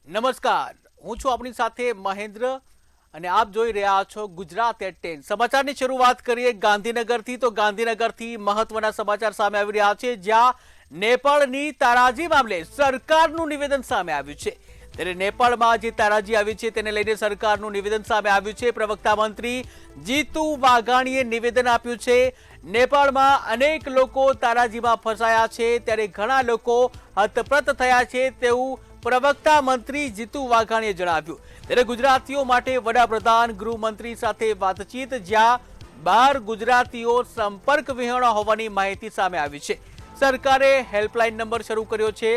નમસ્કાર, હું છું આપણી સાથે મહેન્દ્ર અને આપ જોઈ રહ્યા છો ગુજરાત એટ 10। સમાચારની શરૂઆત કરીએ ગાંધીનગરથી। તો ગાંધીનગરથી મહત્વના સમાચાર સામે આવી રહ્યા છે, જ્યાં નેપાળની તારાજી મામલે સરકારનું નિવેદન સામે આવ્યું છે। ત્યારે નેપાળમાં જે તારાજી આવી છે તેને લઈને સરકારનું નિવેદન સામે આવ્યું છે। પ્રવક્તા મંત્રી જીતુ વાઘાણીએ નિવેદન આપ્યું છે। નેપાળમાં અનેક લોકો તારાજીમાં ફસાયા છે, ત્યારે ઘણા લોકો હતપ્રત થયા છે તેવું પ્રવક્તા મંત્રી જીતુ વાઘાણીએ જણાવ્યું। ત્યારે ગુજરાતીઓ માટે વડાપ્રધાન ગૃહમંત્રી સાથે વાતચીત, જ્યાં 12 ગુજરાતીઓ સંપર્ક વિહોણા હોવાની માહિતી સામે આવી છે। સરકારે હેલ્પલાઇન નંબર શરૂ કર્યો છે,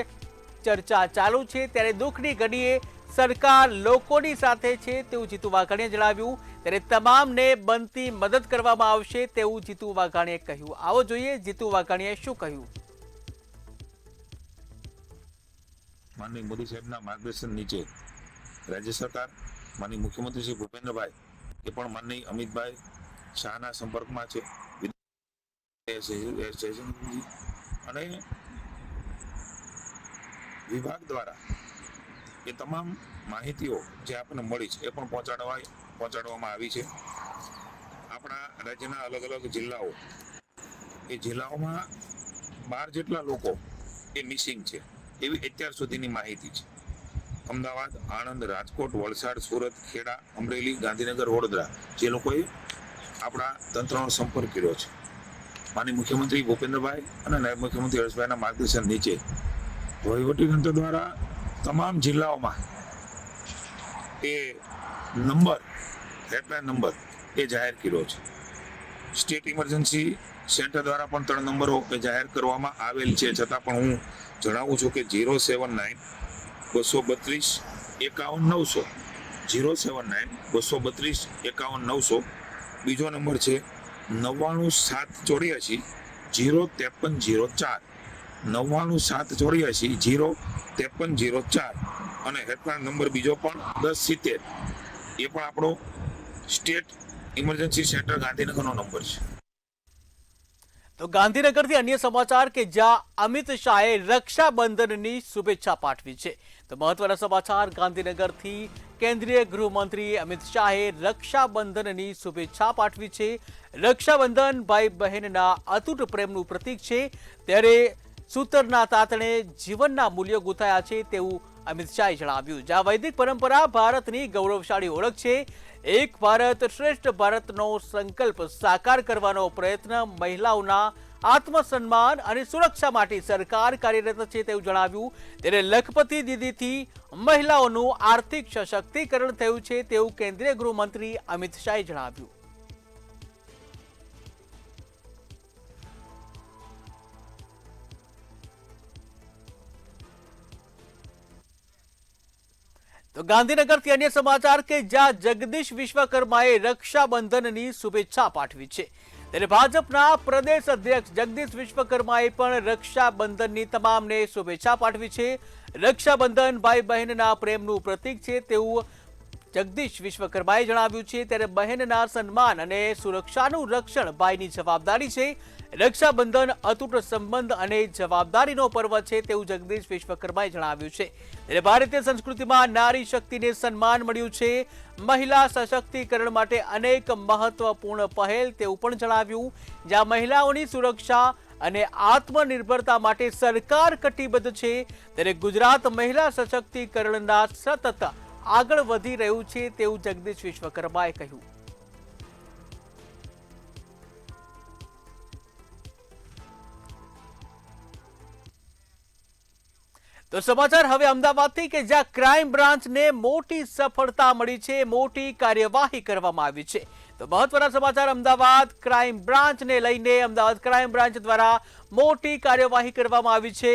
ચર્ચા ચાલુ છે, ત્યારે દુઃખની ઘડીએ સરકાર લોકોની સાથે છે તેવું જીતુ વાઘાણીએ જણાવ્યું। ત્યારે તમામને બનતી મદદ કરવામાં આવશે તેવું જીતુ વાઘાણીએ કહ્યું। આવો જોઈએ જીતુ વાઘાણીએ શું કહ્યું। माननीय मोदी साहेब मार्गदर्शन नीचे राज्य सरकार माननीय मुख्यमंत्री श्री भूपेन्द्र भाई ये पण माननीय अमित भाई शाह संपर्क में है। विभाग द्वारा ये तमाम माहितीओ जे आपने मळी छे ए पण पहोंचाडवामां आवी छे। आपणा राज्यना अलग अलग जिल्लाओ ए जिल्लाओमां 12 जेटला लोको ए मिसिंग छे एवी અત્યાર સુધીની માહિતી છે। અમદાવાદ, આણંદ, રાજકોટ, વલસાડ, સુરત, ખેડા, અમરેલી, ગાંધીનગર, વડોદરા જે લોકોએ આપણા તંત્રનો સંપર્ક કર્યો છે। માનનીય મુખ્યમંત્રી ભૂપેન્દ્રભાઈ અને નાયબ મુખ્યમંત્રી હર્ષભાઈના માર્ગદર્શન નીચે વહીવટીતંત્ર દ્વારા તમામ જિલ્લાઓમાં એ નંબર હેલ્પલાઇન નંબર એ જાહેર કર્યો છે। સ્ટેટ ઇમરજન્સી સેન્ટર દ્વારા પણ 3 નંબરો એ જાહેર કરવામાં આવેલ છે, છતાં પણ હું જણાવું છું કે 079-232-51-900 079-232-51-900 બીજો નંબર છે 99-784-053-04 99-784-053-04 અને હેલ્પલાઇન નંબર બીજો પણ 1070 એ પણ આપણો સ્ટેટ ઇમરજન્સી સેન્ટર ગાંધીનગરનો નંબર છે। તો ગાંધીનગરથી અન્ય સમાચાર કે જ્યાં અમિત શાહે રક્ષાબંધનની શુભેચ્છા પાઠવી છે। તો મહત્વના સમાચાર ગાંધીનગરથી કેન્દ્રીય ગૃહમંત્રી અમિત શાહે રક્ષાબંધનની શુભેચ્છા પાઠવી છે। રક્ષાબંધન ભાઈ બહેનના અતૂટ પ્રેમનું પ્રતીક છે, ત્યારે સૂતરના તાતણે જીવનના મૂલ્યો ગૂંથાયા છે તેવું અમિત શાહે જણાવ્યું। જ્યાં વૈદિક પરંપરા ભારતની ગૌરવશાળી ઓળખ છે, એક ભારત શ્રેષ્ઠ ભારતનો સંકલ્પ સાકાર કરવાનો પ્રયત્ન, મહિલાઓના આત્મસન્માન અને સુરક્ષા માટે સરકાર કાર્યરત છે તેવું જણાવ્યું। ત્યારે લખપતિ દીદીથી મહિલાઓનું આર્થિક સશક્તિકરણ થયું છે તેવું કેન્દ્રીય ગૃહમંત્રી અમિત શાહે જણાવ્યું। તો ગાંધીનગરથી અન્ય સમાચાર કે જ્યાં જગદીશ વિશ્વકર્માએ રક્ષાબંધનની શુભેચ્છા પાઠવી છે, ત્યારે ભાજપના પ્રદેશ અધ્યક્ષ જગદીશ વિશ્વકર્માએ પણ રક્ષાબંધનની તમામને શુભેચ્છા પાઠવી છે। રક્ષાબંધન ભાઈ બહેનના પ્રેમનું પ્રતીક છે તેવું જગદીશ વિશ્વકર્માએ જણાવ્યું છે। ત્યારે બહેનના સન્માન અને સુરક્ષાનું રક્ષણ ભાઈની જવાબદારી છે। રક્ષાબંધન અતૂટ સંબંધ અને જવાબદારીનો પર્વ છે તેવું જગદીશ વિશ્વકર્માએ જણાવ્યું છે। ત્યારે ભારતીય સંસ્કૃતિમાં નારી શક્તિને સન્માન મળ્યું છે, મહિલા સશક્તિકરણ માટે અનેક મહત્વપૂર્ણ પહેલ તેવું પણ જણાવ્યું। જ્યાં મહિલાઓની સુરક્ષા અને આત્મનિર્ભરતા માટે સરકાર કટિબદ્ધ છે, ત્યારે ગુજરાત મહિલા સશક્તિકરણના સતત આગળ વધી રહ્યું છે તેવું જગદીશ વિશ્વકર્માએ કહ્યું। તો સમાચાર હવે અમદાવાદથી કે જ્યાં ક્રાઇમ બ્રાન્ચને મોટી સફળતા મળી છે, મોટી કાર્યવાહી કરવામાં આવી છે। તો મહત્વના સમાચાર અમદાવાદ ક્રાઇમ બ્રાન્ચને લઈને અમદાવાદ ક્રાઇમ બ્રાન્ચ દ્વારા મોટી કાર્યવાહી કરવામાં આવી છે।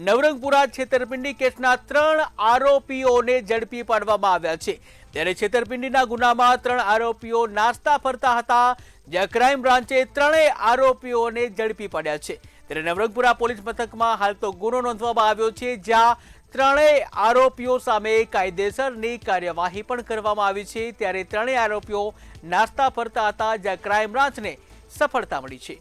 નવરંગપુરા છેતરપિંડી કેસના 3 આરોપીઓને ઝડપી પાડવામાં આવ્યા છે। ત્યારે છેતરપિંડીના ગુનામાં 3 આરોપીઓ નાસ્તા ફરતા હતા, જ્યાં ક્રાઇમ બ્રાન્ચે 3 આરોપીઓને ઝડપી પાડ્યા છે। ત્યારે નવરંગપુરા પોલીસ મથકમાં હાલ તો ગુનો નોંધવામાં આવ્યો છે, જ્યાં 3 આરોપીઓ સામે કાયદેસરની કાર્યવાહી પણ કરવામાં આવી છે। ત્યારે 3 આરોપીઓ નાસ્તા ફરતા હતા, જ્યાં ક્રાઇમ બ્રાન્ચને સફળતા મળી છે।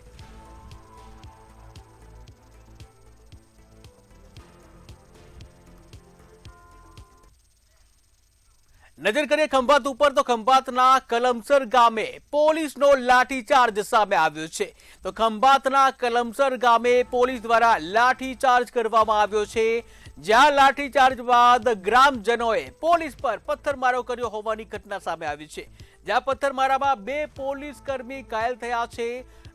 નજર કરીએ ખંભાત ઉપર તો ખંભાતના કલમસર ગામે પોલીસનો લાઠીચાર્જ સામે આવ્યો છે। તો ખંભાતના કલમસર ગામે પોલીસ દ્વારા લાઠીચાર્જ કરવામાં આવ્યો છે, જ્યાં લાઠીચાર્જ બાદ ગ્રામજનોએ પોલીસ પર પથ્થરમારો કર્યો હોવાની ઘટના સામે આવી છે, જ્યાં પથ્થરમારામાં 2 પોલીસ કર્મી ઘાયલ થયા છે।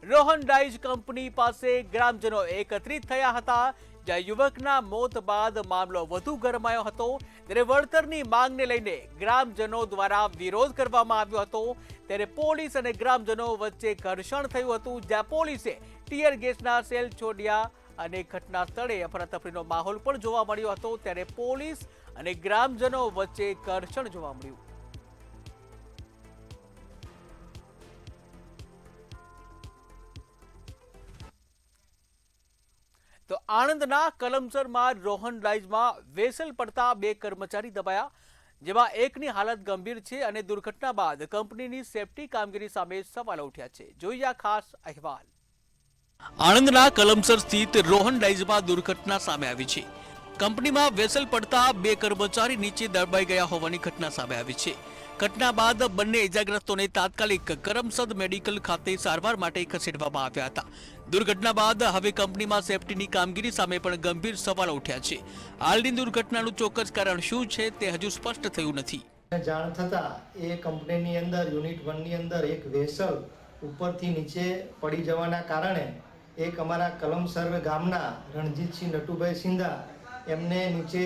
રોહન ડાઇઝ કંપની પાસે ગ્રામજનો એકત્રિત થયા હતા, જ્યાં યુવકના મોત બાદ મામલો વધુ ગરમાયો હતો, ત્યારે વળતરની માંગને લઈને ગ્રામજનો દ્વારા વિરોધ કરવામાં આવ્યો હતો। ત્યારે પોલીસ અને ગ્રામજનો વચ્ચે ઘર્ષણ થયું હતું, જ્યાં પોલીસે ટીયર ગેસના સેલ છોડ્યા અને ઘટના સ્થળે અફરાતફરીનો માહોલ પણ જોવા મળ્યો હતો। ત્યારે પોલીસ અને ગ્રામજનો વચ્ચે ઘર્ષણ જોવા મળ્યું। તો આણંદના કલમસરમાં રોહન ડાઇઝમાં વેસલ પડતા 2 કર્મચારી દબાયા, જેમાં એકની હાલત ગંભીર છે અને દુર્ઘટના બાદ કંપનીની સેફટી કામગીરી સામે સવાલો ઉઠ્યા છે। જોઈએ આ ખાસ અહેવાલ। આણંદના કલમસર સ્થિત રોહન ડાઇઝમાં દુર્ઘટના સામે આવી છે। કંપનીમાં વેસલ પડતા 2 કર્મચારી નીચે દબાઈ ગયા હોવાની ઘટના સામે આવી છે। ઘટના બાદ બંને ઇજાગ્રસ્તોને તાત્કાલિક કરમસદ મેડિકલ ખાતે સારવાર માટે ખસેડવામાં આવ્યા હતા। દુર્ઘટના બાદ હવે કંપનીમાં સેફટીની કામગીરી સામે પણ ગંભીર સવાલો ઉઠ્યા છે। હાલની દુર્ઘટનાનું ચોક્કસ કારણ શું છે તે હજુ સ્પષ્ટ થયું નથી। જાણ થતા એ કંપનીની અંદર યુનિટ 1 ની અંદર એક વેસલ ઉપરથી નીચે પડી જવાના કારણે એક અમારા કલમસર ગામના રણજીતસિંહ નટુભાઈ સિંધા એમને નીચે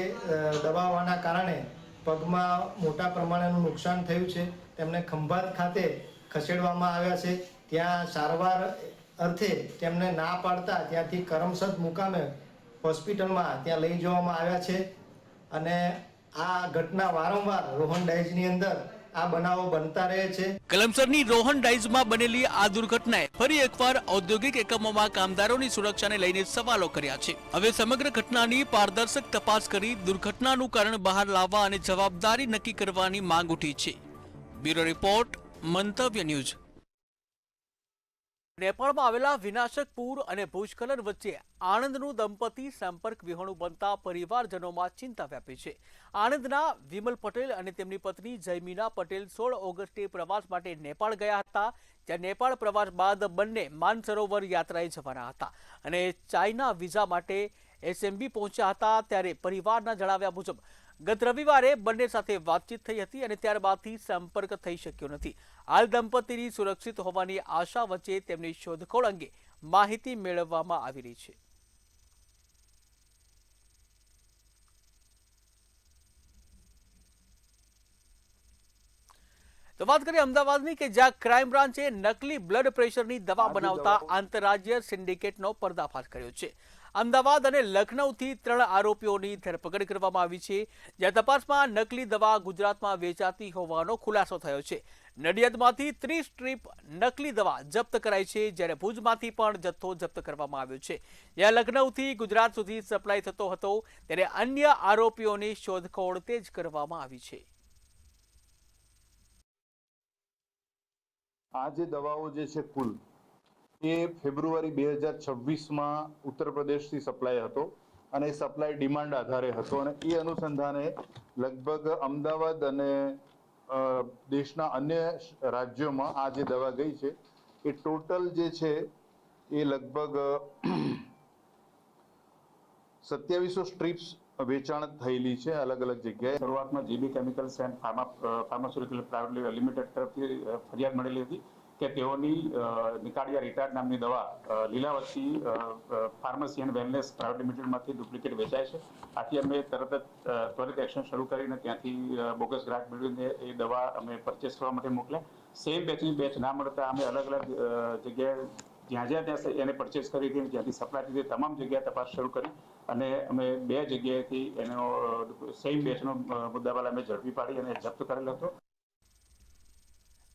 દબાવવાના કારણે પગમાં મોટા પ્રમાણેનું નુકસાન થયું છે। તેમને ખંભાત ખાતે ખસેડવામાં આવ્યા છે। ત્યાં સારવાર અર્થે તેમને ના પાડતા ત્યાંથી કરમસદ મુકામે હોસ્પિટલમાં ત્યાં લઈ જવામાં આવ્યા છે। અને આ ઘટના વારંવાર રોહન ડાઇઝની અંદર આ બનાવો બનતા રહે છે। કલમસરની રોહન ડાઇઝમાં બનેલી આ દુર્ઘટનાએ ફરી એકવાર ઔદ્યોગિક એકમોમાં કામદારોની સુરક્ષાને લઈને સવાલો કર્યા છે। હવે સમગ્ર ઘટનાની પારદર્શક તપાસ કરી દુર્ઘટનાનું કારણ બહાર લાવવા અને જવાબદારી નક્કી કરવાની માંગ ઉઠી છે। બ્યુરો રિપોર્ટ, મંતવ્ય ન્યૂઝ। નેપાળમાં આવેલા વિનાશક પૂર અને ભૂસ્ખલન વચ્ચે આણંદનું દંપતી સંપર્ક વિહોણું બનતા પરિવારજનોમાં ચિંતા વ્યાપી છે। આણંદના વિમલ પટેલ અને તેમની પત્ની જયમીના પટેલ 16 ઓગસ્ટે પ્રવાસ માટે નેપાળ ગયા હતા, જ્યાં નેપાળ પ્રવાસ બાદ બંને માનસરોવર યાત્રાએ જવાના હતા અને ચાઇના વિઝા માટે એસએમબી પહોંચ્યા હતા। ત્યારે પરિવારના જણાવ્યા મુજબ ગત રવિવારે બંને સાથે વાતચીત થઈ હતી અને ત્યારબાદથી સંપર્ક થઈ શક્યો નથી। હાલ દંપતીની સુરક્ષિત હોવાની આશા વચ્ચે તેમની શોધખોળ અંગે માહિતી મેળવવામાં આવી રહી છે। તો વાત કરીએ અમદાવાદની કે જ્યાં ક્રાઇમ બ્રાન્ચે નકલી બ્લડ પ્રેશરની દવા બનાવતા આંતરરાજ્ય સિન્ડિકેટનો પર્દાફાશ કર્યો છે। અમદાવાદ અને લખનૌથી 3 આરોપીઓની ધરપકડ કરવામાં આવી છે, જ્યાં તપાસમાં નકલી દવા ગુજરાતમાં વેચાતી હોવાનો ખુલાસો થયો છે। નડિયાદમાંથી 30 સ્ટ્રીપ નકલી દવા જપ્ત કરાઈ છે, જ્યારે ભુજમાંથી પણ જથ્થો જપ્ત કરવામાં આવ્યો છે, જ્યાં લખનૌથી ગુજરાત સુધી સપ્લાય થતો હતો, ત્યારે અન્ય આરોપીઓની શોધખોળ તેજ કરવામાં આવી છે। આ જે દવાઓ જે છે કુલ એ ફેબ્રુઆરી 2026માં ઉત્તર પ્રદેશથી સપ્લાય હતો અને એ સપ્લાય ડિમાન્ડ આધારે હતો અને એ અનુસંધાને લગભગ અમદાવાદ અને દેશના અન્ય રાજ્યોમાં આ જે દવા ગઈ છે એ ટોટલ જે છે એ લગભગ 2700 સ્ટ્રીપ્સ વેચાણ થયેલી છે અલગ અલગ જગ્યાએ। શરૂઆતમાં GB chemicals and pharmaceutical private limited તરફથી ફરિયાદ મળેલી હતી કે તેઓની નિકાળિયા રિટાયર્ડ નામની દવા Lilavati pharmacy and wellness private લિમિટેડમાંથી ડુપ્લિકેટ વેચાય છે। આથી અમે તરત જ ત્વરિત એક્શન શરૂ કરીને ત્યાંથી બોગસ ગ્રાહક મેળવીને એ દવા અમે પરચેસ કરવા માટે મોકલ્યા। સેમ બેચની બેચ ના મળતા અમે અલગ અલગ જગ્યાએ જ્યાં એને પરચેસ કરી હતી જ્યાંથી સપ્લાય થઈ તમામ જગ્યાએ તપાસ શરૂ કરી અને અમે 2 જગ્યાએથી એનો સેમ બેચનો મુદ્દામાલ અમે ઝડપી પાડી અને જપ્ત કરેલો હતો।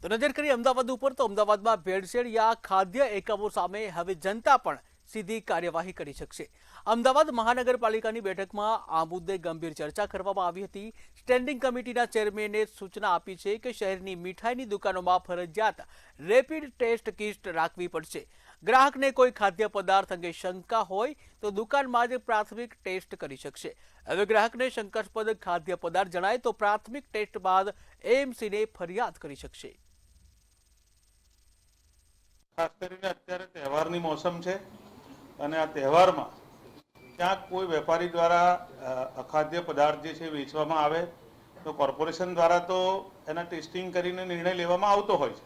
તો નજર કરીએ અમદાવાદ ઉપર તો અમદાવાદમાં ભેળસેળ યા ખાદ્ય એકમો સામે હવે જનતા પણ સીધી કાર્યવાહી કરી શકશે। અમદાવાદ મહાનગરપાલિકાની બેઠકમાં આ મુદ્દે ગંભીર ચર્ચા કરવામાં આવી હતી। સ્ટેન્ડિંગ કમિટીના ચેરમેને સૂચના આપી છે કે શહેરની મીઠાઈની દુકાનોમાં ફરજિયાત રેપિડ ટેસ્ટ કિટ રાખવી પડશે। ગ્રાહકને કોઈ ખાદ્ય પદાર્થ અંગે શંકા હોય તો દુકાનમાં જ પ્રાથમિક ટેસ્ટ કરી શકશે। હવે ગ્રાહકને શંકાસ્પદ ખાદ્ય પદાર્થ જણાય તો પ્રાથમિક ટેસ્ટ બાદ એએમસીને ફરિયાદ કરી શકશે. ખાસ કરીને અત્યારે તહેવારની મોસમ છે અને આ તહેવારમાં ક્યાંક કોઈ વેપારી દ્વારા અખાદ્ય પદાર્થ જે છે વેચવામાં આવે તો કોર્પોરેશન દ્વારા તો એના ટેસ્ટિંગ કરીને નિર્ણય લેવામાં આવતો હોય છે,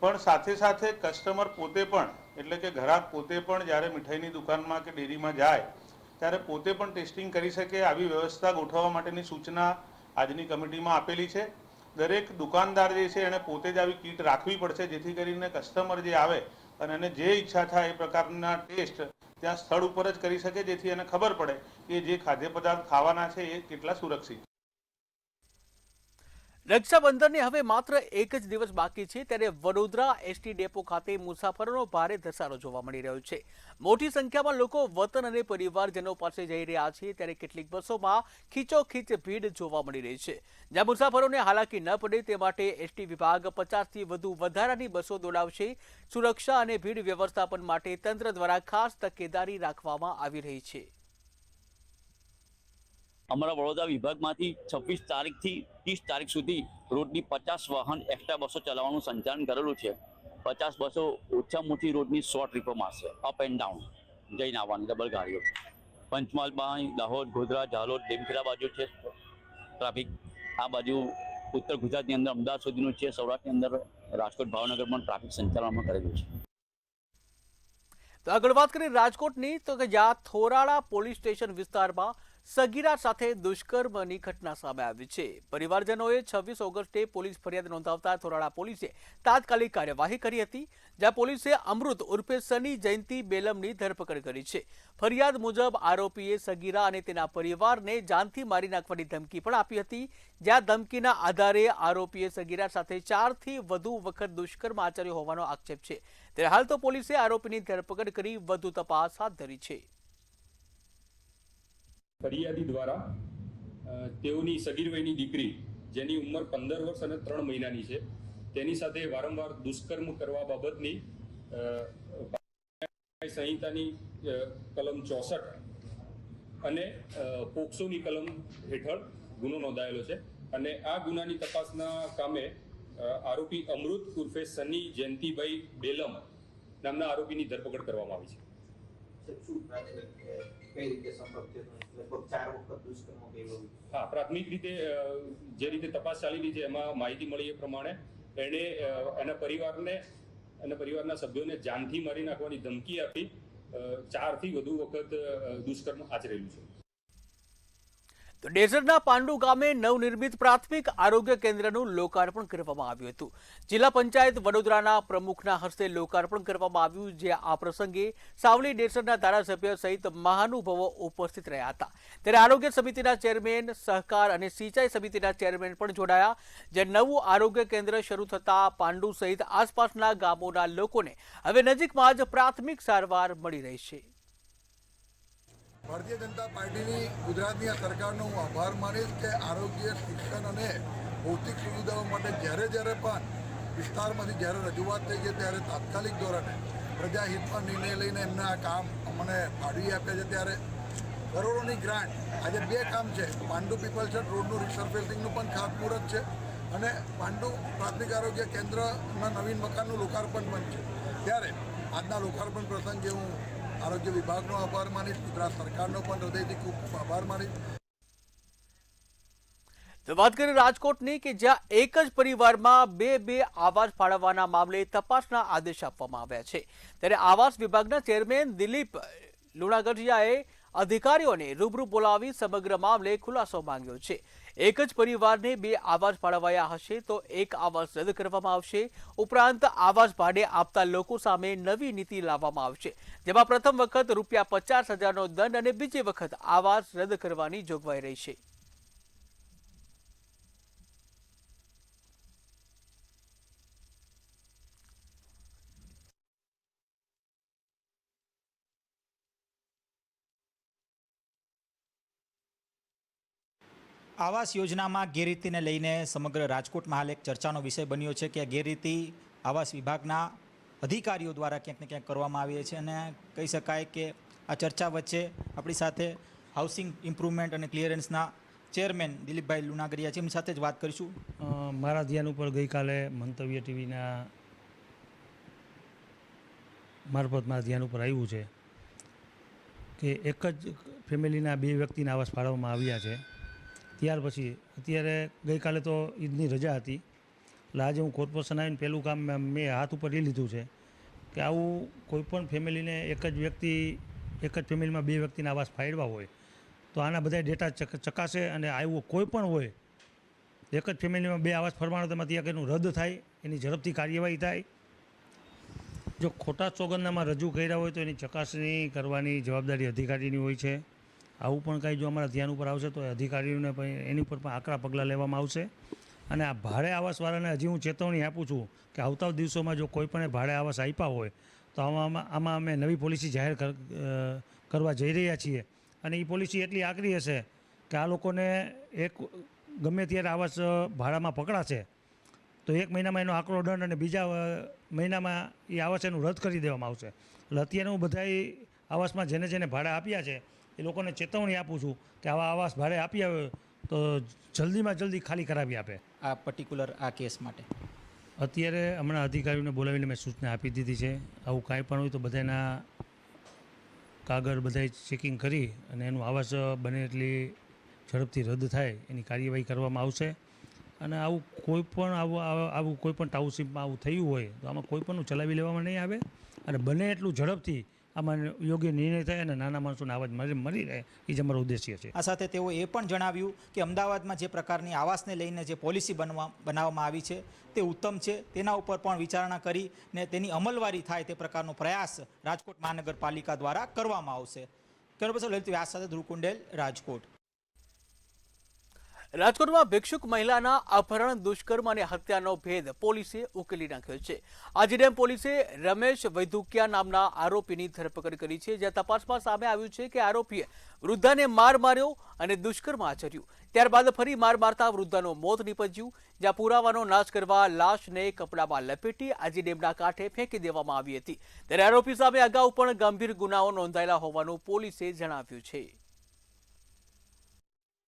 પણ સાથે સાથે કસ્ટમર પોતે પણ એટલે કે ગ્રાહક પોતે પણ જ્યારે મીઠાઈની દુકાનમાં કે ડેરીમાં જાય ત્યારે પોતે પણ ટેસ્ટિંગ કરી શકે આવી વ્યવસ્થા ગોઠવવા માટેની સૂચના આજની કમિટીમાં આપેલી છે. દરેક દુકાનદાર જે છે એને પોતે જ આવી કીટ રાખવી પડશે, જેથી કરીને કસ્ટમર જે આવે અને એને જે ઈચ્છા થાય એ પ્રકારના ટેસ્ટ ત્યાં સ્થળ ઉપર જ કરી શકે, જેથી એને ખબર પડે કે જે ખાદ્ય પદાર્થ ખાવાના છે એ કેટલા સુરક્ષિત. રક્ષાબંધનને હવે માત્ર એક જ દિવસ બાકી છે, ત્યારે વડોદરા એસટી ડેપો ખાતે મુસાફરોનો ભારે ધસારો જોવા મળી રહ્યો છે. મોટી સંખ્યામાં લોકો વતન અને પરિવારજનો પાસે જઈ રહ્યા છે, ત્યારે કેટલીક બસોમાં ખીચોખીચ ભીડ જોવા મળી રહી છે. જ્યાં મુસાફરોને હાલાકી ન પડે તે માટે એસટી વિભાગ 50થી વધુ વધારાની બસો દોડાવશે. સુરક્ષા અને ભીડ વ્યવસ્થાપન માટે તંત્ર દ્વારા ખાસ તકેદારી રાખવામાં આવી રહી છે. અમારા વડોદરા વિભાગમાંથી 26 તારીખથી 30 તારીખ સુધી રોડની 50 વાહન એક્સ્ટ્રા બસો ચલાવવાનું સંચાલન કરેલું છે. 50 બસો ઓછામાં ઓછી રોડની 100 ટ્રીપો મારશે, અપ એન્ડ ડાઉન જઈને આવવાની ડબલ ગાડીઓ. પંચમહાલ, દાહોદ, ગોધરા, ઝાલોદ, ડેમખેડા બાજુ છે ટ્રાફિક. આ બાજુ ઉત્તર ગુજરાતની અંદર અમદાવાદ સુધીનું છે. સૌરાષ્ટ્રની અંદર રાજકોટ, ભાવનગર પણ ટ્રાફિક સંચાલનમાં કરેલું છે. તો આગળ વાત કરીએ રાજકોટની, તો કે જ્યાં થોરાળા પોલીસ સ્ટેશન વિસ્તારમાં સગીરા સાથે દુષ્કર્મની ઘટના સામે આવી છે. પરિવારજનોએ 26 ઓગસ્ટે પોલીસ ફરિયાદ નોંધાવતા થોરાળા પોલીસે તાત્કાલિક કાર્યવાહી કરી હતી, જ્યાં પોલીસે અમૃત ઉર્ફે સની જયંતિ બેલમની ધરપકડ કરી છે. ફરિયાદ મુજબ આરોપીએ સગીરા અને તેના પરિવારને જાનથી મારી નાખવાની ધમકી પણ આપી હતી, જ્યાં ધમકીના આધારે આરોપીએ સગીરા સાથે 4થી વધુ વખત દુષ્કર્મ આચર્યો હોવાનો આક્ષેપ છે. ત્યારે હાલ તો પોલીસે આરોપીની ધરપકડ કરી વધુ તપાસ હાથ ધરી છે. ફરિયાદી દ્વારા તેઓની સગીર વયની દીકરી, જેની ઉંમર 15 વર્ષ અને 3 મહિનાની છે, તેની સાથે વારંવાર દુષ્કર્મ કરવા બાબતની સંહિતાની કલમ 64 અને પોક્સોની કલમ હેઠળ ગુનો નોંધાયેલો છે. અને આ ગુનાની તપાસના કામે આરોપી અમૃત ઉર્ફે સની જયંતિભાઈ બેલમ નામના આરોપીની ધરપકડ કરવામાં આવી છે. હા, પ્રાથમિક રીતે જે રીતે તપાસ ચાલી રહી છે એમાં માહિતી મળી એ પ્રમાણે એણે એના પરિવારને અને પરિવારના સભ્યોને જાનથી મારી નાખવાની ધમકી આપી 4થી વધુ વખત દુષ્કર્મ આચરેલું છે. તો ડેસરના પાંડુ ગામે નવનિર્મિત પ્રાથમિક આરોગ્ય કેન્દ્રનું લોકાર્પણ કરવામાં આવ્યું હતું. જિલ્લા પંચાયત વડોદરાના પ્રમુખના હસ્તે લોકાર્પણ કરવામાં આવ્યું, જે આ પ્રસંગે સાવલી ડેસરના ધારાસભ્ય સહિત મહાનુભાવો ઉપસ્થિત રહ્યા હતા. ત્યારે આરોગ્ય સમિતિના ચેરમેન, સહકાર અને સિંચાઈ સમિતિના ચેરમેન પણ જોડાયા. જે નવું આરોગ્ય કેન્દ્ર શરૂ થતા પાંડુ સહિત આસપાસના ગામોના લોકોને હવે નજીકમાં જ પ્રાથમિક સારવાર મળી રહી છે. ભારતીય જનતા પાર્ટીની ગુજરાતની આ સરકારનો હું આભાર માનીશ કે આરોગ્ય, શિક્ષણ અને ભૌતિક સુવિધાઓ માટે જ્યારે પણ વિસ્તારમાંથી જ્યારે રજૂઆત થઈ છે ત્યારે તાત્કાલિક ધોરણે પ્રજાહિતમાં નિર્ણય લઈને એમના આ કામ અમને ફાળવી આપ્યા છે. ત્યારે કરોડોની ગ્રાન્ટ આજે 2 કામ છે. પાંડુ પીપલસર રોડનું રિસર્ફેસિંગનું પણ ખાતમુહૂર્ત છે અને પાંડુ પ્રાથમિક આરોગ્ય કેન્દ્રના નવીન મકાનનું લોકાર્પણ પણ છે. ત્યારે આજના લોકાર્પણ પ્રસંગે હું આરોગ્ય વિભાગનો આભાર માનીશ, ગુજરાત સરકારનો પણ હૃદયથી ખૂબ આભાર માનીશ. તો વાત કરીએ રાજકોટની, કે જ્યાં એક જ પરિવારમાં બે આવાસ ફાળવવાના મામલે તપાસના આદેશ આપવામાં આવ્યા છે. ત્યારે આવાસ વિભાગના ચેરમેન દિલીપ લુણાગઢિયાએ અધિકારીઓને રૂબરૂ બોલાવી સમગ્ર મામલે ખુલાસો માંગ્યો છે. એક જ પરિવારને 2 આવાસ ફાળવાયા હશે તો એક આવાસ રદ કરવામાં આવશે. ઉપરાંત આવાસ ભાડે આપતા લોકો સામે નવી નીતિ લાવવામાં આવશે, જેમાં પ્રથમ વખત ₹50,000નો દંડ અને બીજી વખત આવાસ રદ કરવાની જોગવાઈ રહી છે. આવાસ યોજનામાં ગેરરીતિને લઈને સમગ્ર રાજકોટમાં હાલ એક ચર્ચાનો વિષય બન્યો છે કે ગેરરીતિ આવાસ વિભાગના અધિકારીઓ દ્વારા ક્યાંક ને ક્યાંક કરવામાં આવી છે. અને કહી શકાય કે આ ચર્ચા વચ્ચે આપણી સાથે હાઉસિંગ ઇમ્પ્રુવમેન્ટ અને ક્લિયરન્સના ચેરમેન દિલીપભાઈ લુણાગરિયા છે, એમની સાથે જ વાત કરીશું. મારા ધ્યાન ઉપર ગઈકાલે મંતવ્ય ટીવીના મારફત મારા ધ્યાન ઉપર આવ્યું છે કે એક જ ફેમિલીના 2 વ્યક્તિના આવાસ ફાળવવામાં આવ્યા છે. ત્યાર પછી અત્યારે ગઈકાલે તો ઈદની રજા હતી, એટલે આજે હું કોર્પોરેશન આવીને પહેલું કામ મેં હાથ ઉપર એ લીધું છે કે આવું કોઈપણ ફેમિલીને એક જ ફેમિલીમાં 2 વ્યક્તિના આવાસ ફાળવ્યા હોય તો આના બધા ડેટા ચકાસે, અને આવ્યું કોઈ પણ હોય એક જ ફેમિલીમાં 2 આવાસ ફરવાનો તેમાંથી એક એનું રદ થાય, એની ઝડપથી કાર્યવાહી થાય. જો ખોટા સોગંદનામા રજૂ કર્યા હોય તો એની ચકાસણી કરવાની જવાબદારી અધિકારીની હોય છે. આવું પણ કાંઈ જો અમારા ધ્યાન ઉપર આવશે તો અધિકારીઓને પણ એની ઉપર પણ આકરા પગલાં લેવામાં આવશે. અને આ ભાડે આવાસવાળાને હજી હું ચેતવણી આપું છું કે આવતા દિવસોમાં જો કોઈ પણ ભાડે આવાસ આપ્યા હોય તો આમાં અમે નવી પોલિસી જાહેર કરવા જઈ રહ્યા છીએ. અને એ પોલિસી એટલી આકરી હશે કે આ લોકોને ગમે ત્યારે આવાસ ભાડામાં પકડાશે તો 1 મહિનામાં એનો આકરો દંડ અને બીજા મહિનામાં એ આવાસ એનું રદ કરી દેવામાં આવશે. એટલે અત્યારે હું બધાય આવાસમાં જેને ભાડા આપ્યા છે એ લોકોને ચેતવણી આપું છું કે આવા આવાસ ભાડે આપ્યા હોય તો જલ્દીમાં જલ્દી ખાલી કરાવી આપે. આ પર્ટિક્યુલર આ કેસ માટે અત્યારે હમણાં અધિકારીઓને બોલાવીને મેં સૂચના આપી દીધી છે. આવું કાંઈ પણ હોય તો બધાના કાગળ બધાય ચેકિંગ કરી અને એનું આવાસ બને એટલી ઝડપથી રદ થાય એની કાર્યવાહી કરવામાં આવશે. અને આવું કોઈ પણ ટાઉનશીપમાં આવું થયું હોય તો આમાં કોઈ પણનું ચલાવી લેવામાં નહીં આવે, અને બને એટલું ઝડપથી આમાં યોગ્ય નિર્ણય થાય અને નાના માણસોને આવાજ મળી રહે, એ જ અમારો ઉદ્દેશ્ય છે. આ સાથે તેઓ એ પણ જણાવ્યું કે અમદાવાદમાં જે પ્રકારની આવાસને લઈને જે પોલિસી બનાવવામાં આવી છે તે ઉત્તમ છે, તેના ઉપર પણ વિચારણા કરીને તેની અમલવારી થાય તે પ્રકારનો પ્રયાસ રાજકોટ મહાનગરપાલિકા દ્વારા કરવામાં આવશે. કેમેરા લલિત વ્યાસ સાથે ધ્રુવ કુંડેલ, રાજકોટ. રાજકોટમાં ભિક્ષુક મહિલાના અપહરણ, દુષ્કર્મ અને હત્યાનો ભેદ પોલીસે ઉકેલી નાખ્યો છે. આજીડેમ પોલીસે રમેશ વૈદુકિયા નામના આરોપીની ધરપકડ કરી છે, જ્યાં તપાસમાં સામે આવ્યું છે કે આરોપીએ વૃદ્ધાને માર માર્યો અને દુષ્કર્મ આચર્યું. ત્યારબાદ ફરી માર મારતા વૃદ્ધાનું મોત નીપજ્યું, જ્યાં પુરાવાનો નાશ કરવા લાશને કપડામાં લપેટી આજીડેમના કાંઠે ફેંકી દેવામાં આવી હતી. ત્યારે આરોપી સામે અગાઉ પણ ગંભીર ગુનાઓ નોંધાયેલા હોવાનું પોલીસે જણાવ્યું છે.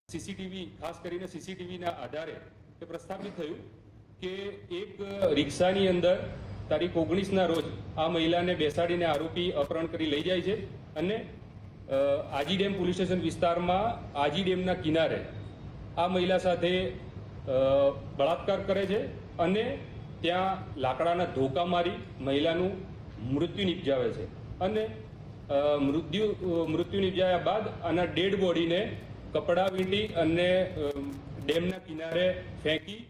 સીસીટીવી, ખાસ કરીને સીસીટીવીના આધારે એ પ્રસ્થાપિત થયું કે એક રિક્ષાની અંદર તારીખ 19ના રોજ આ મહિલાને બેસાડીને આરોપી અપહરણ કરી લઈ જાય છે અને આજીડેમ પોલીસ સ્ટેશન વિસ્તારમાં આજીડેમના કિનારે આ મહિલા સાથે બળાત્કાર કરે છે અને ત્યાં લાકડાના ધોકા મારી મહિલાનું મૃત્યુ નિપજાવે છે. અને મૃત્યુ નિપજાવ્યા બાદ આના ડેડ બોડીને કપડા વીંટી અને ડેમના કિનારે ફેંકી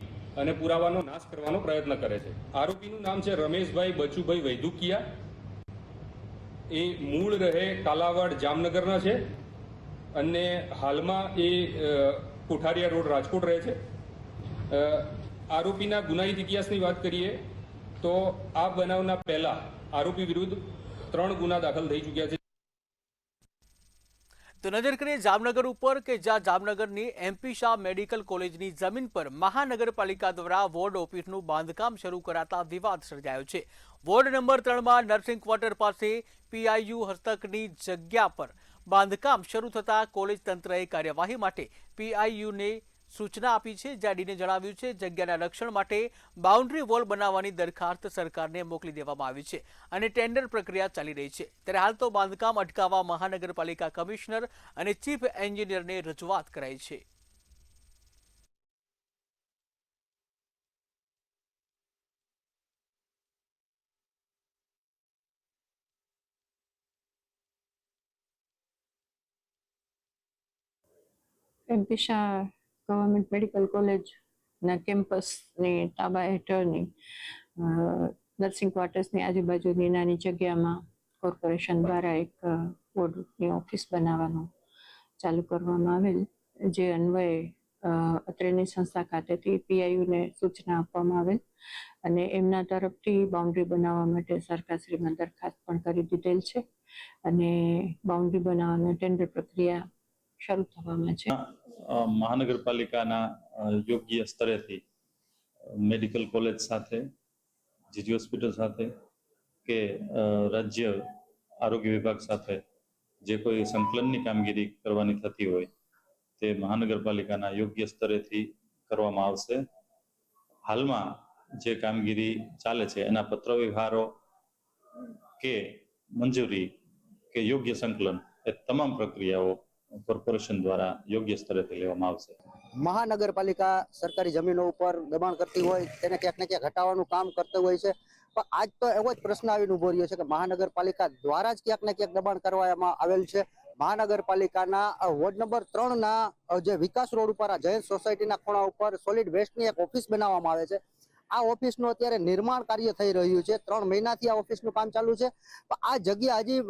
અને પુરાવાનો નાશ કરવાનો પ્રયત્ન કરે છે. આરોપીનું નામ છે રમેશભાઈ બચુભાઈ વૈદુકિયા. એ મૂળ રહે કાલાવાડ, જામનગરના છે અને હાલમાં એ કોઠારિયા રોડ, રાજકોટ રહે છે. આરોપીના ગુનાહિત ઇતિહાસની વાત કરીએ તો આ બનાવના પહેલા આરોપી વિરુદ્ધ 3 ગુના દાખલ થઈ ચૂક્યા છે. તો નજર કરીએ જામનગર ઉપર કે જ્યાં જામનગરની MP શાહ મેડિકલ કોલેજની જમીન પર મહાનગરપાલિકા દ્વારા વોર્ડ ઓફિસનું બાંધકામ શરૂ કરાતા વિવાદ સર્જાયો છે. વોર્ડ નંબર 3માં નર્સિંગ ક્વાર્ટર પાસે PIU હસ્તકની જગ્યા પર બાંધકામ શરૂ થતા કોલેજ તંત્રએ કાર્યવાહી માટે PIUને સૂચના આપી છે, જ્યાં ડીને જણાવ્યું છે જગ્યાના રક્ષણ માટે બાઉન્ડ્રી વોલ બનાવવાની દરખાસ્ત સરકારને મોકલી દેવામાં આવી છે અને ટેન્ડર પ્રક્રિયા ચાલી રહી છે. ત્યારે હાલ તો બાંધકામ અટકાવવા મહાનગરપાલિકા કમિશનર અને ચીફ એન્જિનિયરને રજૂઆત કરાઈ છે. MP શાહ ગવર્મેન્ટ મેડિકલ કોલેજના કેમ્પસની તાબા હેઠળની નર્સિંગ ક્વાર્ટર્સની આજુબાજુની નાની જગ્યામાં કોર્પોરેશન દ્વારા એક વોર્ડની ઓફિસ બનાવવાનું ચાલુ કરવામાં આવેલ, જે અન્વયે અત્રેની સંસ્થા ખાતેથી PIUને સૂચના આપવામાં આવેલ અને એમના તરફથી બાઉન્ડ્રી બનાવવા માટે સરકારશ્રીમાં દરખાસ્ત પણ કરી દીધેલ છે અને બાઉન્ડ્રી બનાવવાની ટેન્ડર પ્રક્રિયા શરૂ થવામાં છે. મહાનગરપાલિકાના યોગ્ય સ્તરેથી મેડિકલ કોલેજ સાથે, જીજી હોસ્પિટલ સાથે કે રાજ્ય આરોગ્ય વિભાગ સાથે જે કોઈ સંકલનની કામગીરી કરવાની થતી હોય તે મહાનગરપાલિકાના યોગ્ય સ્તરેથી કરવામાં આવશે. હાલમાં જે કામગીરી ચાલે છે એના પત્ર વ્યવહારો કે મંજૂરી કે યોગ્ય સંકલન એ તમામ પ્રક્રિયાઓ કોર્પોરેશન દ્વારા યોગ્ય સ્તરેથી લેવામાં આવશે. મહાનગરપાલિકા સરકારી જમીનો ઉપર દબાણ કરતી હોય તેને ક્યાંક ને ક્યાંક હટાવવાનું કામ કરતું હોય છે, પણ આજ તો એવો જ પ્રશ્ન આવીને ઉભો રહ્યો છે કે મહાનગરપાલિકા દ્વારા જ ક્યાંક ને ક્યાંક દબાણ કરવામાં આવેલ છે. મહાનગરપાલિકાના વોર્ડ નંબર 3ના જે વિકાસ રોડ ઉપર આ જયંત સોસાયટીના ખૂણા ઉપર સોલિડ વેસ્ટની એક ઓફિસ બનાવવામાં આવે છે. આ ઓફિસનું અત્યારે નિર્માણ કાર્ય થઈ રહ્યું છે. 3 મહિનાથી આ ઓફિસનું કામ ચાલુ છે. આ જગ્યા હજી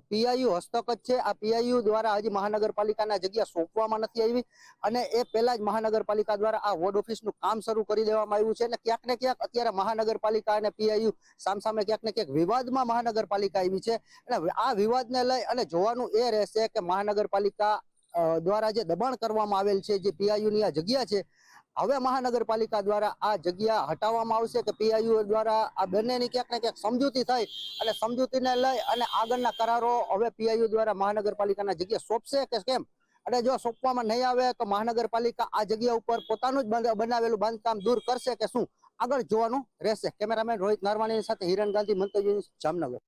પીઆઈયુ હસ્તક જ છે. આ પીઆઈયુ દ્વારા હજી મહાનગરપાલિકાના જગ્યા સોંપવામાં નથી આવી અને એ પહેલા જ મહાનગરપાલિકા દ્વારા આ વોર્ડ ઓફિસનું કામ શરૂ કરી દેવામાં આવ્યું છે. અને ક્યાંક ને ક્યાંક અત્યારે મહાનગરપાલિકા અને પીઆઈયુ સામસામે ક્યાંક ને ક્યાંક વિવાદમાં મહાનગરપાલિકા આવી છે. અને આ વિવાદને લઈ અને જોવાનું એ રહેશે કે મહાનગરપાલિકા દ્વારા જે દબાણ કરવામાં આવેલ છે, જે પીઆઈયુની આ જગ્યા છે, હવે મહાનગરપાલિકા દ્વારા આ જગ્યા હટાવવામાં આવશે કે પીઆઈયુ દ્વારા આ બંનેની ક્યાંક ને ક્યાંક સમજૂતી થાય અને સમજૂતીને લઈ અને આગળના કરારો હવે પીઆઈયુ દ્વારા મહાનગરપાલિકાના જગ્યા સોંપશે કે કેમ? અને જો સોંપવામાં નહીં આવે તો મહાનગરપાલિકા આ જગ્યા ઉપર પોતાનું જ બનાવેલું બાંધકામ દૂર કરશે કે શું, આગળ જોવાનું રહેશે. કેમેરામેન રોહિત નારવાણી સાથે હિરણ ગાંધી, મંતવ્ય ન્યૂઝ, જામનગર.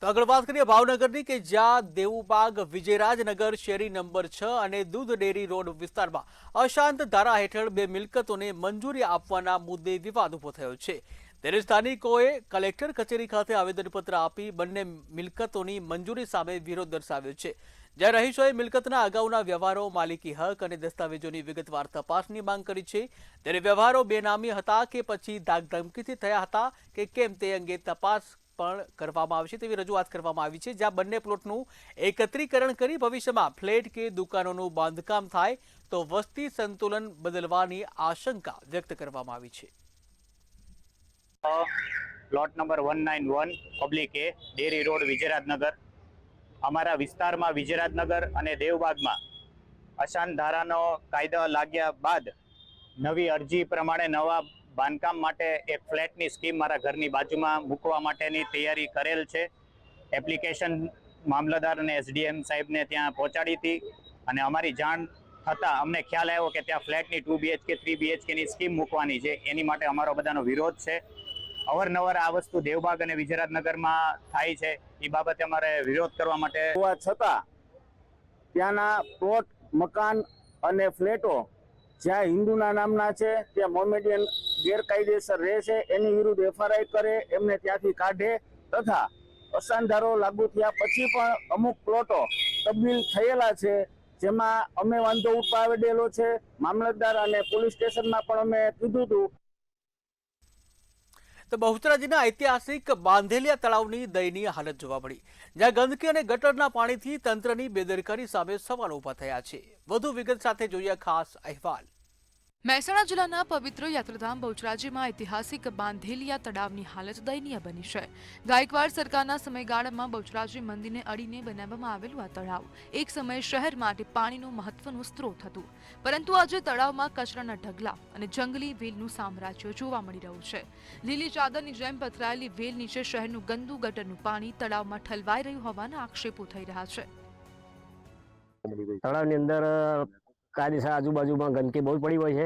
તો આગળ વાત કરીએ ભાવનગરની કે જ્યાં દેવુબાગ વિજયરાજનગર શેરી નંબર 6 અને દૂધ ડેરી રોડ વિસ્તારમાં અશાંત ધારા હેઠળ 2 મિલકતોને મંજૂરી આપવાના મુદ્દે વિવાદ ઉભો થયો છે. ત્યારે સ્થાનિકોએ કલેક્ટર કચેરી ખાતે આવેદનપત્ર આપી બંને મિલકતોની મંજૂરી સામે વિરોધ દર્શાવ્યો છે. જ્યાં રહીશોએ મિલકતના અગાઉના વ્યવહારો, માલિકી હક અને દસ્તાવેજોની વિગતવાર તપાસની માંગ કરી છે. ત્યારે વ્યવહારો બેનામી હતા કે પછી ધાકધમકીથી થયા હતા કે કેમ તે અંગે તપાસ પણ કરવામાં આવશે તેવી રજૂઆત કરવામાં આવી છે. જ્યાં બંને પ્લોટનું એકત્રીકરણ કરી ભવિષ્યમાં ફ્લેટ કે દુકાનોનું બાંધકામ થાય તો વસ્તી સંતુલન બદલવાની આશંકા વ્યક્ત કરવામાં આવી છે. પ્લોટ નંબર 191 પબ્લિક એ ડેરી રોડ વિજયરાજનગર. અમારા વિસ્તારમાં વિજયરાજનગર અને દેવબાગમાં અશાંત ધારાનો કાયદો લાગ્યા બાદ નવી અરજી પ્રમાણે નવા બાંધકામ માટે એક ફ્લેટની સ્કીમ મારા ઘરની બાજુમાં મૂકવા માટેની તૈયારી કરેલ છે. એપ્લિકેશન મામલતદાર અને એસડીએમ સાહેબને ત્યાં પહોંચાડી હતી અને અમારી જાણ થતાં અમને ખ્યાલ આવ્યો કે ત્યાં ફ્લેટની 2 BHK 3 BHKની સ્કીમ મૂકવાની છે. એની માટે અમારો બધાનો વિરોધ છે. અવારનવાર આ વસ્તુ દેવબાગ અને વિજયરાજનગરમાં થાય છે. એ બાબતે અમારે વિરોધ કરવા માટે હોવા છતાં ત્યાંના પ્લોટ, મકાન અને ફ્લેટો જ્યાં હિન્દુના નામના છે, ત્યાં મોમેડિયન ગેરકાયદેસર રહે છે, એની વિરુદ્ધ એફઆરઆઈ કરે, એમને ત્યાંથી કાઢે તથા અશાંત ધારો લાગુ થયા પછી પણ અમુક પ્લોટો તબદીલ થયેલા છે, જેમાં અમે વાંધો ઉઠાવેલો છે. મામલતદાર અને પોલીસ સ્ટેશનમાં પણ અમે કીધું હતું. તો બહુચરાજીના ઐતિહાસિક બાંધેલિયા તળાવની દયનીય હાલત જોવા મળી. જ્યાં ગંદકી અને ગટરના પાણીથી તંત્રની બેદરકારી સામે સવાલો ઉભા થયા છે. વધુ વિગત સાથે જોઈએ ખાસ અહેવાલ. મહેસાણા જિલ્લાના પવિત્ર યાત્રાધામ બહુચરાજીમાં ઐતિહાસિક બાંધેલિયા તળાવની હાલત દયનીય બની છે. ગાયકવાડ સરકારના સમયગાળામાં બહુચરાજી મંદિરને અડીને બનાવવામાં આવેલું આ તળાવ એક સમયે શહેર માટે પાણીનો મહત્વનો સ્ત્રોત હતું, પરંતુ આજે તળાવમાં કચરાના ઢગલા અને જંગલી વેલનું સામ્રાજ્ય જોવા મળી રહ્યું છે. લીલી ચાદરની જેમ પથરાયેલી વેલ નીચે શહેરનું ગંદુ ગટરનું પાણી તળાવમાં ઠલવાઈ રહ્યું હોવાના આક્ષેપો થઈ રહ્યા છે. તળાવની અંદર કાયદેસર આજુબાજુમાં ગંદકી બહુ પડી હોય છે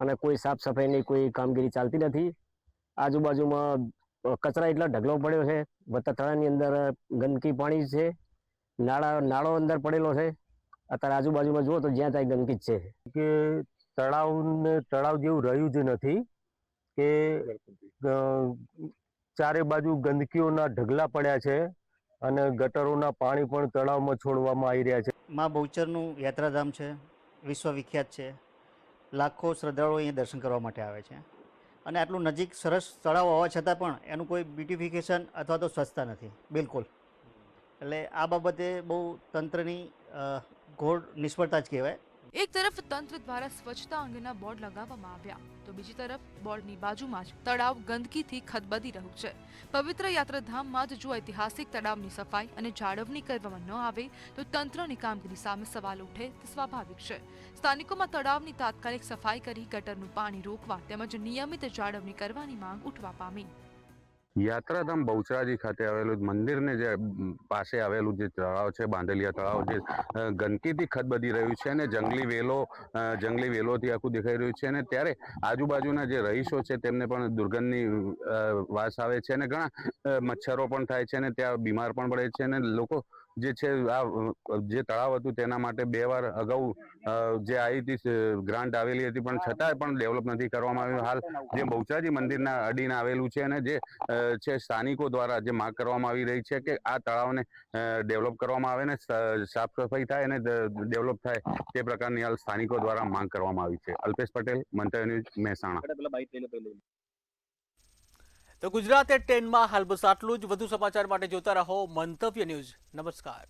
અને કોઈ સાફ સફાઈની કોઈ કામગીરી ચાલતી નથી. આજુબાજુમાં કચરા એટલા ઢગલો પડ્યો છે, વત્તા તળાવની અંદર ગંદકી પાણી છે, નાળો અંદર પડેલો છે. અત્યારે આજુબાજુમાં જુઓ તો જ્યાં ત્યાં ગંદકી જ છે કે તળાવ જેવું રહ્યું જ નથી કે ચારે બાજુ ગંદકીઓના ઢગલા પડ્યા છે અને ગટરોના પાણી પણ તળાવમાં છોડવામાં આવી રહ્યા છે. માં બહુચરનું યાત્રાધામ છે, વિશ્વવિખ્યાત છે. લાખો શ્રદ્ધાળુઓ અહીંયા દર્શન કરવા માટે આવે છે અને આટલું નજીક સરસ તળાવ હોવા છતાં પણ એનું કોઈ બ્યુટિફિકેશન અથવા તો સ્વચ્છતા નથી બિલકુલ. એટલે આ બાબતે બહુ તંત્રની ઘોર નિષ્ફળતા જ કહેવાય. એક તરફ તંત્ર દ્વારા સ્વચ્છતા અંગેના બોર્ડ લગાવવામાં આવ્યા તો બીજી તરફ બોર્ડની બાજુમાં જ તળાવ ગંદકીથી ખદબદી રહ્યું છે. પવિત્ર યાત્રાધામમાં જ જો ઐતિહાસિક તળાવની સફાઈ અને જાળવણી કરવામાં ન આવે તો તંત્રની કામગીરી સામે સવાલ ઉઠે તે સ્વાભાવિક છે. સ્થાનિકોમાં તળાવની તાત્કાલિક સફાઈ કરી ગટરનું પાણી રોકવા તેમજ નિયમિત જાળવણી કરવાની માંગ ઉઠવા પામી. યાત્રાધામ બહુચરાજી ખાતે આવેલું મંદિરને જે પાસે આવેલું જે તળાવ છે, બાંધલિયા તળાવ, જે ગંદકીથી ખદબદી રહ્યું છે અને જંગલી વેલોથી આખું દેખાઈ રહ્યું છે. અને ત્યારે આજુબાજુના જે રહીશો છે તેમને પણ દુર્ગંધની વાસ આવે છે અને ઘણા મચ્છરો પણ થાય છે અને ત્યાં બીમાર પણ પડે છે. અને લોકો જે છે આ જે તળાવ હતું તેના માટે 2 વાર અગાઉ જે આવી હતી ગ્રાન્ટ આવેલી હતી, પણ છતાંય પણ ડેવલપ નથી કરવામાં આવ્યું. હાલ જે બહુચરાજી મંદિરના અડીને આવેલું છે અને જે છે સ્થાનિકો દ્વારા જે માંગ કરવામાં આવી રહી છે કે આ તળાવને ડેવલપ કરવામાં આવે ને સાફ સફાઈ થાય અને ડેવલપ થાય તે પ્રકારની હાલ સ્થાનિકો દ્વારા માંગ કરવામાં આવી છે. અલ્પેશ પટેલ, મંતવ્ય ન્યૂઝ, મહેસાણા. તો ગુજરાત એટ 10 માં હાલ બસ આટલું જ. વધુ સમાચાર માટે જોતા રહો મંતવ્ય ન્યૂઝ. નમસ્કાર.